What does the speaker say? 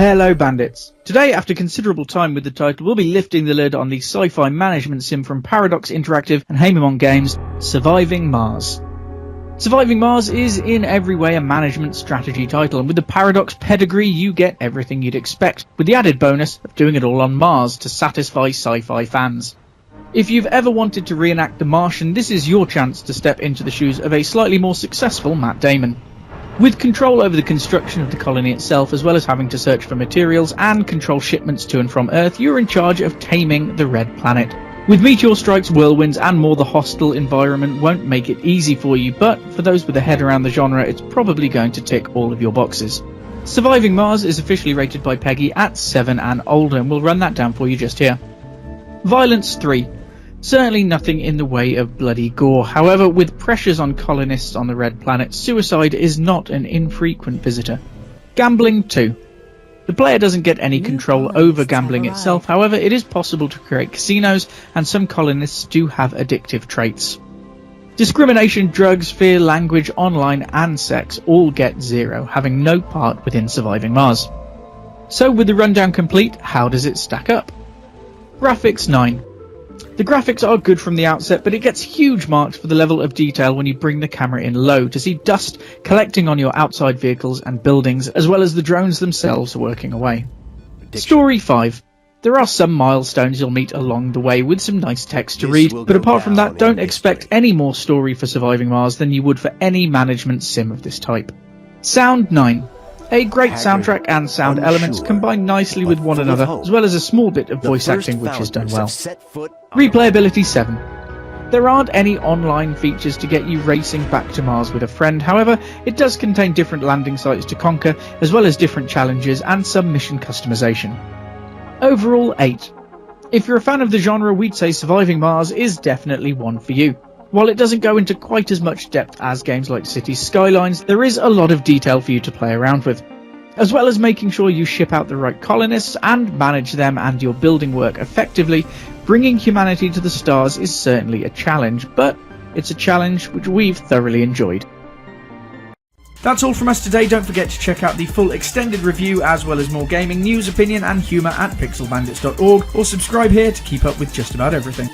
Hello bandits. Today, after considerable time with the title, we'll be lifting the lid on the sci-fi management sim from Paradox Interactive and Damon Games, Surviving Mars. Surviving Mars is in every way a management strategy title, and with the Paradox pedigree you get everything you'd expect, with the added bonus of doing it all on Mars to satisfy sci-fi fans. If you've ever wanted to reenact The Martian, this is your chance to step into the shoes of a slightly more successful Matt Damon. With control over the construction of the colony itself, as well as having to search for materials and control shipments to and from Earth, you're in charge of taming the Red Planet. With meteor strikes, whirlwinds and more, the hostile environment won't make it easy for you, but for those with a head around the genre, it's probably going to tick all of your boxes. Surviving Mars is officially rated by Peggy at 7 and older, and we'll run that down for you just here. Violence 3. Certainly nothing in the way of bloody gore. However, with pressures on colonists on the Red Planet, suicide is not an infrequent visitor. Gambling 2. The player doesn't get any control over gambling itself, however it is possible to create casinos, and some colonists do have addictive traits. Discrimination, drugs, fear, language, online and sex all get 0, having no part within Surviving Mars. So with the rundown complete, how does it stack up? Graphics 9. The graphics are good from the outset, but it gets huge marks for the level of detail when you bring the camera in low to see dust collecting on your outside vehicles and buildings, as well as the drones themselves working away. Story 5. There are some milestones you'll meet along the way with some nice text to read, but apart from that, don't expect any more story for Surviving Mars than you would for any management sim of this type. Sound 9. A great soundtrack and sound elements combine nicely with one another, as well as a small bit of voice acting which is done well. Replayability 7. There aren't any online features to get you racing back to Mars with a friend, however it does contain different landing sites to conquer, as well as different challenges and some mission customization. Overall 8. If you're a fan of the genre, we'd say Surviving Mars is definitely one for you. While it doesn't go into quite as much depth as games like Cities Skylines, there is a lot of detail for you to play around with, as well as making sure you ship out the right colonists and manage them and your building work effectively. Bringing humanity to the stars is certainly a challenge, but it's a challenge which we've thoroughly enjoyed. That's all from us today. Don't forget to check out the full extended review, as well as more gaming news, opinion and humour at pixelbandits.org, or subscribe here to keep up with just about everything.